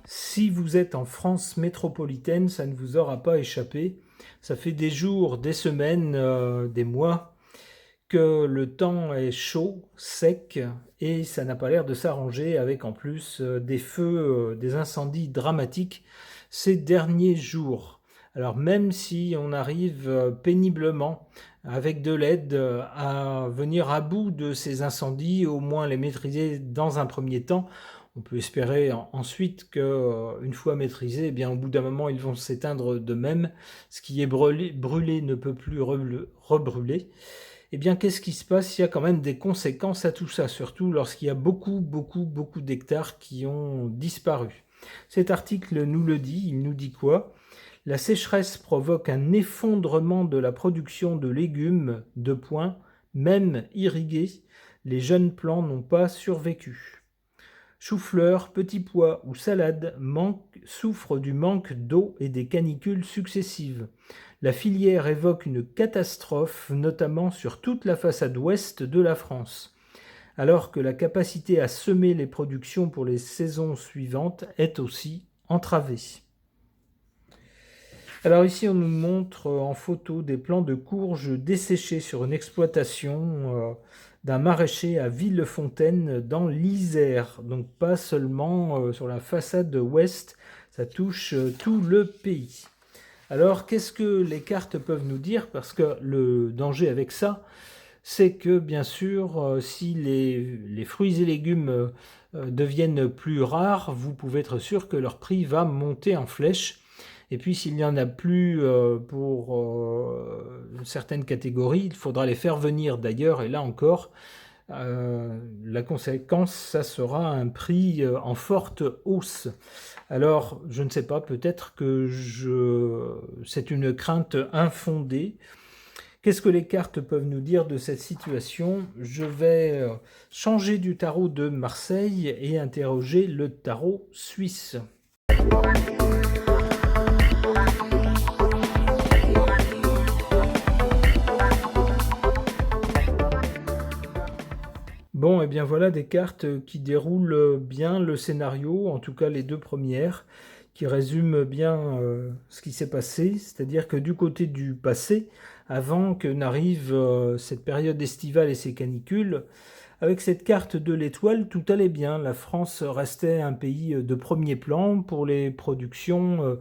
Si vous êtes en France métropolitaine, ça ne vous aura pas échappé. Ça fait des jours, des semaines, des mois que le temps est chaud, sec, et ça n'a pas l'air de s'arranger avec en plus des feux, des incendies dramatiques ces derniers jours. Alors même si on arrive péniblement avec de l'aide à venir à bout de ces incendies, au moins les maîtriser dans un premier temps, on peut espérer ensuite que, une fois maîtrisés, eh bien, au bout d'un moment, ils vont s'éteindre d'eux-mêmes. Ce qui est brûlé ne peut plus rebrûler. Eh bien, qu'est-ce qui se passe? Il y a quand même des conséquences à tout ça, surtout lorsqu'il y a beaucoup d'hectares qui ont disparu. Cet article nous le dit, il nous dit quoi? La sécheresse provoque un effondrement de la production de légumes, même irrigués, les jeunes plants n'ont pas survécu. Chou-fleur, petits pois ou salades souffrent du manque d'eau et des canicules successives. La filière évoque une catastrophe, notamment sur toute la façade ouest de la France, alors que la capacité à semer les productions pour les saisons suivantes est aussi entravée. Alors ici, on nous montre en photo des plants de courges desséchés sur une exploitation d'un maraîcher à Villefontaine dans l'Isère. Donc pas seulement sur la façade ouest, ça touche tout le pays. Alors qu'est-ce que les cartes peuvent nous dire? Parce que le danger avec ça, c'est que bien sûr, si les fruits et légumes deviennent plus rares, vous pouvez être sûr que leur prix va monter en flèche. Et puis s'il n'y en a plus pour certaines catégories, il faudra les faire venir d'ailleurs. Et là encore, la conséquence, ça sera un prix en forte hausse. Alors, je ne sais pas, peut-être que c'est une crainte infondée. Qu'est-ce que les cartes peuvent nous dire de cette situation? Je vais changer du tarot de Marseille et interroger le tarot suisse. Bon, et bien voilà des cartes qui déroulent bien le scénario, en tout cas les deux premières, qui résument bien ce qui s'est passé, c'est-à-dire que du côté du passé, avant que n'arrive cette période estivale et ces canicules, avec cette carte de l'étoile, tout allait bien. La France restait un pays de premier plan pour les productions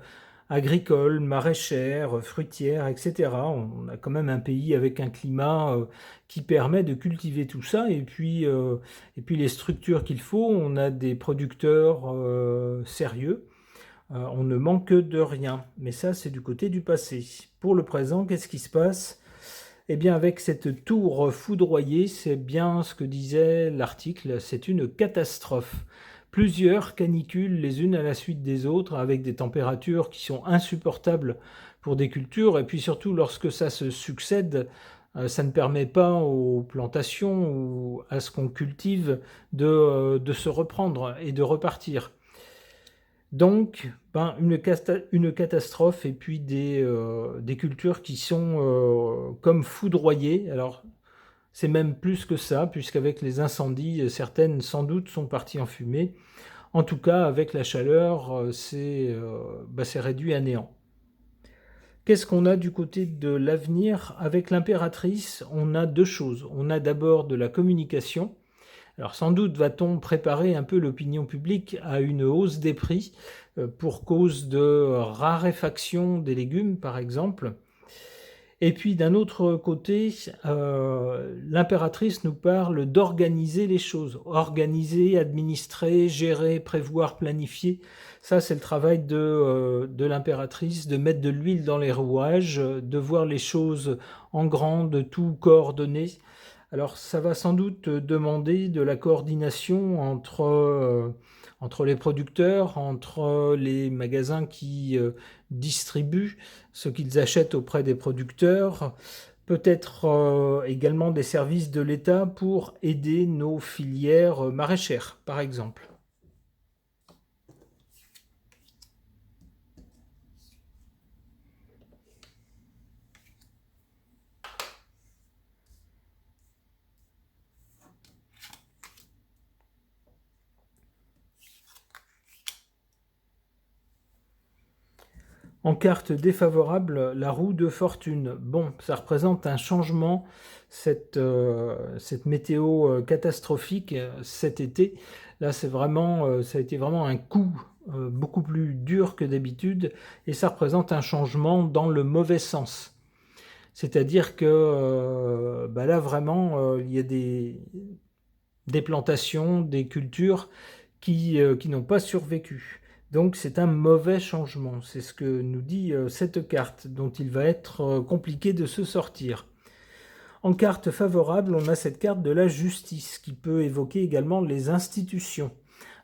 agricoles, maraîchères, fruitières, etc. On a quand même un pays avec un climat qui permet de cultiver tout ça. Et puis les structures qu'il faut, on a des producteurs sérieux. On ne manque de rien. Mais ça, c'est du côté du passé. Pour le présent, qu'est-ce qui se passe? Eh bien, avec cette tour foudroyée, c'est bien ce que disait l'article, c'est une catastrophe. Plusieurs canicules les unes à la suite des autres, avec des températures qui sont insupportables pour des cultures, et puis surtout lorsque ça se succède, ça ne permet pas aux plantations ou à ce qu'on cultive de se reprendre et de repartir. Donc, une catastrophe et puis des cultures qui sont comme foudroyées. Alors, c'est même plus que ça, puisqu'avec les incendies, certaines sans doute sont parties en fumée. En tout cas, avec la chaleur, c'est réduit à néant. Qu'est-ce qu'on a du côté de l'avenir? Avec l'impératrice, on a deux choses. On a d'abord de la communication. Alors sans doute va-t-on préparer un peu l'opinion publique à une hausse des prix pour cause de raréfaction des légumes, par exemple. Et puis d'un autre côté, l'impératrice nous parle d'organiser les choses. Organiser, administrer, gérer, prévoir, planifier. Ça, c'est le travail de l'impératrice, de mettre de l'huile dans les rouages, de voir les choses en grand, de tout coordonner. Alors ça va sans doute demander de la coordination entre les producteurs, entre les magasins qui distribuent ce qu'ils achètent auprès des producteurs, peut-être également des services de l'État pour aider nos filières maraîchères, par exemple. En carte défavorable, la roue de fortune. Bon, ça représente un changement, cette météo catastrophique cet été. Là, c'est vraiment, ça a été vraiment un coup beaucoup plus dur que d'habitude, et ça représente un changement dans le mauvais sens. C'est-à-dire que là, vraiment, il y a des plantations, des cultures qui n'ont pas survécu. Donc c'est un mauvais changement, c'est ce que nous dit cette carte, dont il va être compliqué de se sortir. En carte favorable, on a cette carte de la justice, qui peut évoquer également les institutions.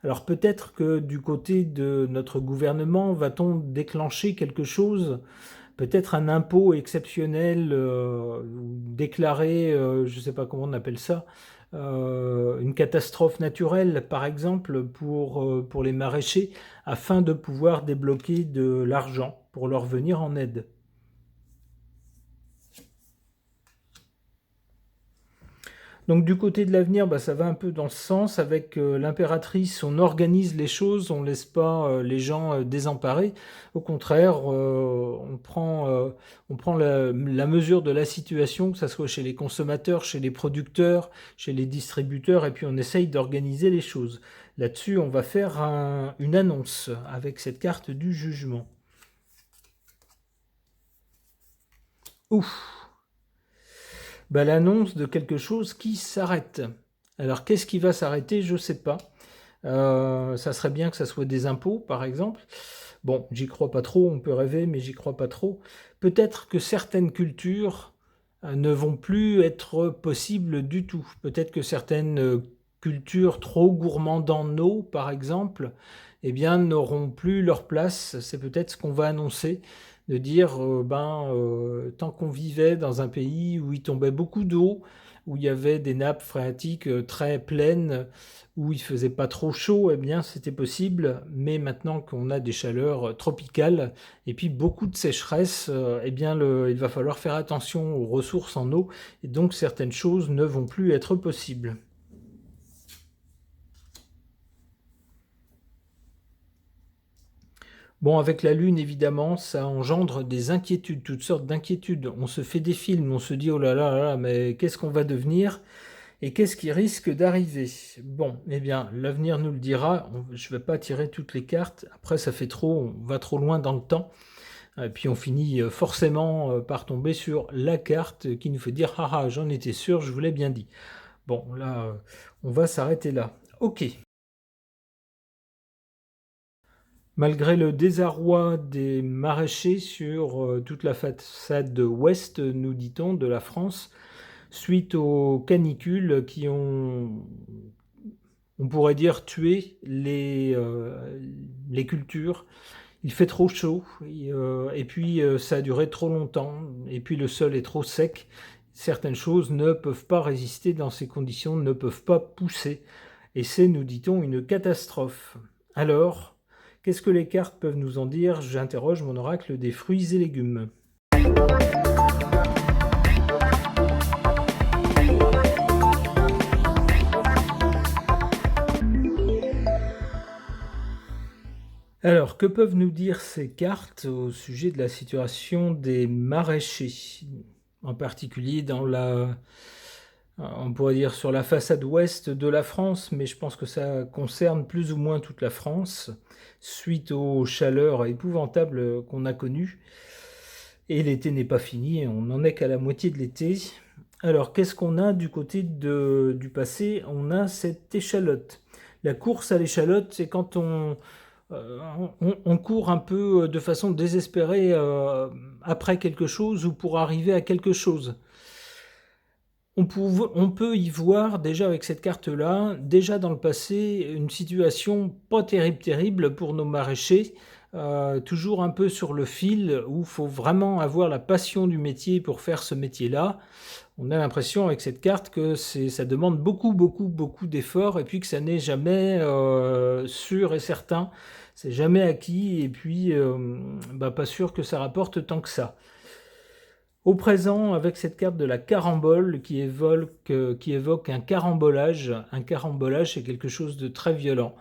Alors peut-être que du côté de notre gouvernement, va-t-on déclencher quelque chose, peut-être un impôt exceptionnel, déclaré, je ne sais pas comment on appelle ça, une catastrophe naturelle, par exemple, pour les maraîchers, afin de pouvoir débloquer de l'argent pour leur venir en aide. Donc du côté de l'avenir, ça va un peu dans ce sens. Avec l'impératrice, on organise les choses, on ne laisse pas les gens désemparés. Au contraire, on prend la mesure de la situation, que ce soit chez les consommateurs, chez les producteurs, chez les distributeurs, et puis on essaye d'organiser les choses. Là-dessus, on va faire une annonce avec cette carte du jugement. Ouf! L'annonce de quelque chose qui s'arrête. Alors qu'est-ce qui va s'arrêter? Je ne sais pas. Ça serait bien que ça soit des impôts, par exemple. Bon, j'y crois pas trop, on peut rêver, mais j'y crois pas trop. Peut-être que certaines cultures ne vont plus être possibles du tout. Peut-être que certaines cultures trop gourmandes en eau, par exemple, eh bien, n'auront plus leur place. C'est peut-être ce qu'on va annoncer, de dire, tant qu'on vivait dans un pays où il tombait beaucoup d'eau, où il y avait des nappes phréatiques très pleines, où il faisait pas trop chaud, eh bien c'était possible. Mais maintenant qu'on a des chaleurs tropicales et puis beaucoup de sécheresse, eh bien il va falloir faire attention aux ressources en eau, et donc certaines choses ne vont plus être possibles. Bon, avec la Lune, évidemment, ça engendre des inquiétudes, toutes sortes d'inquiétudes. On se fait des films, on se dit, oh là là là là, mais qu'est-ce qu'on va devenir? Et qu'est-ce qui risque d'arriver? Bon, eh bien, l'avenir nous le dira. Je ne vais pas tirer toutes les cartes. Après, ça fait trop, on va trop loin dans le temps. Et puis on finit forcément par tomber sur la carte qui nous fait dire, ah ah, j'en étais sûr, je vous l'ai bien dit. Bon, là, on va s'arrêter là. Ok. Malgré le désarroi des maraîchers sur toute la façade ouest, nous dit-on, de la France, suite aux canicules qui ont, on pourrait dire, tué les cultures. Il fait trop chaud, et puis ça a duré trop longtemps, et puis le sol est trop sec. Certaines choses ne peuvent pas résister dans ces conditions, ne peuvent pas pousser. Et c'est, nous dit-on, une catastrophe. Alors, qu'est-ce que les cartes peuvent nous en dire? J'interroge mon oracle des fruits et légumes. Alors, que peuvent nous dire ces cartes au sujet de la situation des maraîchers, en particulier on pourrait dire sur la façade ouest de la France, mais je pense que ça concerne plus ou moins toute la France, suite aux chaleurs épouvantables qu'on a connues. Et l'été n'est pas fini, on n'en est qu'à la moitié de l'été. Alors, qu'est-ce qu'on a du côté du passé? On a cette échalote. La course à l'échalote, c'est quand on court un peu de façon désespérée après quelque chose ou pour arriver à quelque chose. On peut y voir déjà avec cette carte-là, déjà dans le passé, une situation pas terrible pour nos maraîchers, toujours un peu sur le fil, où il faut vraiment avoir la passion du métier pour faire ce métier-là. On a l'impression avec cette carte que ça demande beaucoup d'efforts, et puis que ça n'est jamais sûr et certain, c'est jamais acquis, et puis pas sûr que ça rapporte tant que ça. Au présent, avec cette carte de la carambole qui évoque un carambolage c'est quelque chose de très violent.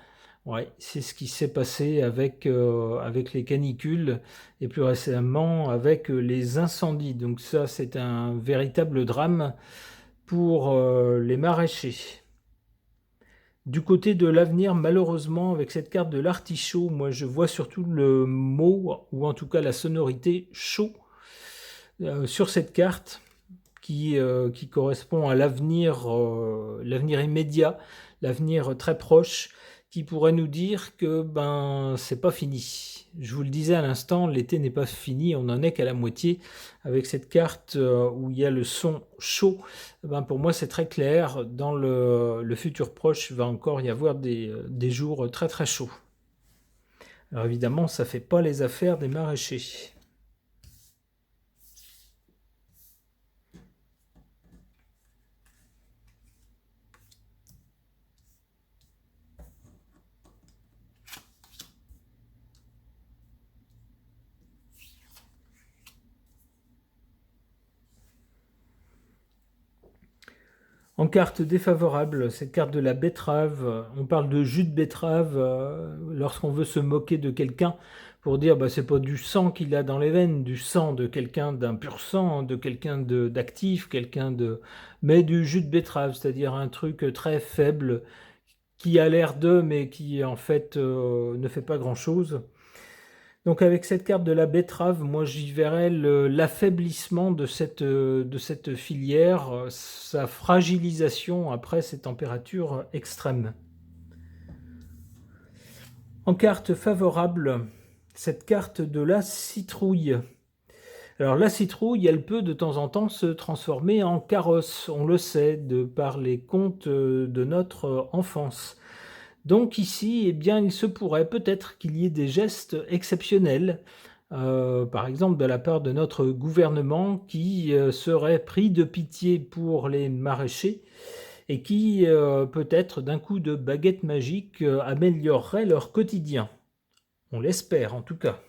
Ouais, c'est ce qui s'est passé avec les canicules et plus récemment avec les incendies. Donc ça, c'est un véritable drame pour les maraîchers. Du côté de l'avenir, malheureusement, avec cette carte de l'artichaut, moi je vois surtout le mot, ou en tout cas la sonorité chaud sur cette carte qui correspond à l'avenir immédiat, l'avenir très proche, qui pourrait nous dire que ben c'est pas fini. Je vous le disais à l'instant, l'été n'est pas fini, on n'en est qu'à la moitié. Avec cette carte où il y a le son chaud, ben pour moi c'est très clair. Dans le futur proche, il va encore y avoir des jours très très chauds. Alors évidemment, ça fait pas les affaires des maraîchers. En carte défavorable, cette carte de la betterave, on parle de jus de betterave lorsqu'on veut se moquer de quelqu'un pour dire bah c'est pas du sang qu'il a dans les veines, du sang de quelqu'un d'un pur sang, de quelqu'un d'actif, mais du jus de betterave, c'est-à-dire un truc très faible qui a l'air de mais qui en fait ne fait pas grand-chose. Donc avec cette carte de la betterave, moi j'y verrais l'affaiblissement de cette filière, sa fragilisation après ces températures extrêmes. En carte favorable, cette carte de la citrouille. Alors la citrouille, elle peut de temps en temps se transformer en carrosse, on le sait, de par les contes de notre enfance. Donc ici, eh bien, il se pourrait peut-être qu'il y ait des gestes exceptionnels, par exemple de la part de notre gouvernement qui serait pris de pitié pour les maraîchers et qui, peut-être d'un coup de baguette magique, améliorerait leur quotidien. On l'espère en tout cas.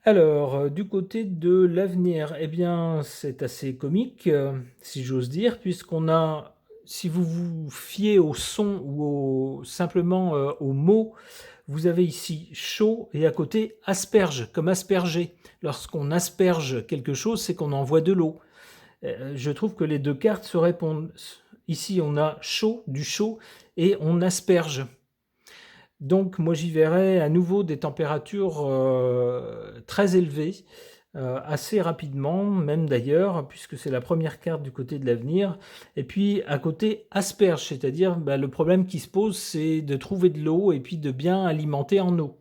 Alors, du côté de l'avenir, eh bien, c'est assez comique, si j'ose dire, puisqu'on a, si vous vous fiez au son ou simplement aux mots, vous avez ici chaud et à côté asperge, comme asperger. Lorsqu'on asperge quelque chose, c'est qu'on envoie de l'eau. Je trouve que les deux cartes se répondent. Ici, on a chaud, du chaud, et on asperge. Donc moi j'y verrais à nouveau des températures très élevées, assez rapidement, même d'ailleurs, puisque c'est la première carte du côté de l'avenir. Et puis à côté asperge, c'est-à-dire bah, le problème qui se pose, c'est de trouver de l'eau et puis de bien alimenter en eau.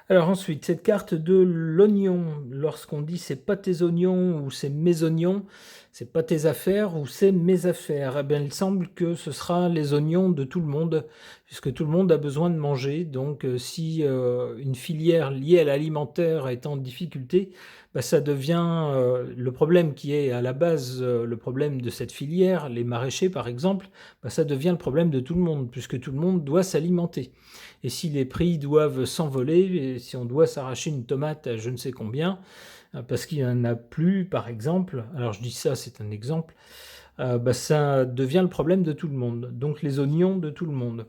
Alors ensuite, cette carte de l'oignon, lorsqu'on dit c'est pas tes oignons ou c'est mes oignons, c'est pas tes affaires ou c'est mes affaires, eh bien il semble que ce sera les oignons de tout le monde, puisque tout le monde a besoin de manger. Donc si une filière liée à l'alimentaire est en difficulté, bah, ça devient le problème qui est à la base le problème de cette filière, les maraîchers par exemple, bah, ça devient le problème de tout le monde, puisque tout le monde doit s'alimenter. Et si les prix doivent s'envoler, et si on doit s'arracher une tomate à je ne sais combien, parce qu'il n'y en a plus, par exemple, alors je dis ça, c'est un exemple, bah ça devient le problème de tout le monde, donc les oignons de tout le monde.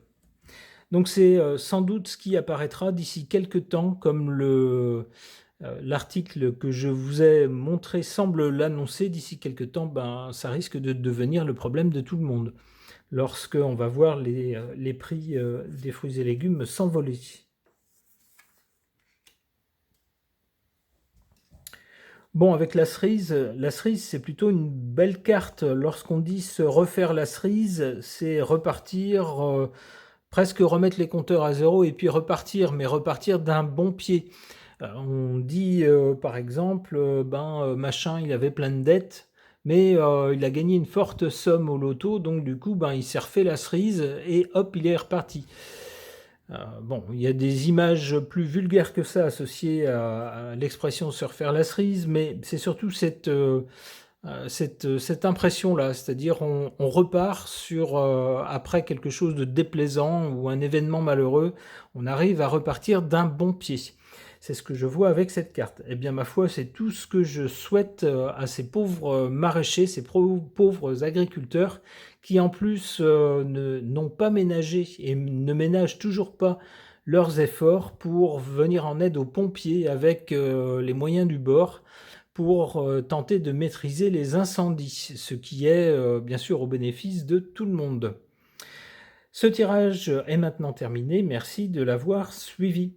Donc c'est sans doute ce qui apparaîtra d'ici quelques temps, comme l'article que je vous ai montré semble l'annoncer, d'ici quelques temps, ben, ça risque de devenir le problème de tout le monde lorsqu'on va voir les prix des fruits et légumes s'envoler. Bon, avec la cerise, c'est plutôt une belle carte. Lorsqu'on dit se refaire la cerise, c'est repartir, presque remettre les compteurs à zéro et puis repartir, mais repartir d'un bon pied. On dit, par exemple, machin, il avait plein de dettes, mais il a gagné une forte somme au loto, donc du coup, ben, il s'est refait la cerise et hop, il est reparti. Bon, il y a des images plus vulgaires que ça associées à l'expression se refaire la cerise, mais c'est surtout cette impression-là, c'est-à-dire on repart sur, après quelque chose de déplaisant ou un événement malheureux, on arrive à repartir d'un bon pied. C'est ce que je vois avec cette carte. Eh bien, ma foi, c'est tout ce que je souhaite, à ces pauvres, maraîchers, ces pauvres agriculteurs qui, en plus, ne n'ont pas ménagé et ne ménagent toujours pas leurs efforts pour venir en aide aux pompiers avec, les moyens du bord pour, tenter de maîtriser les incendies, ce qui est, bien sûr au bénéfice de tout le monde. Ce tirage est maintenant terminé, merci de l'avoir suivi.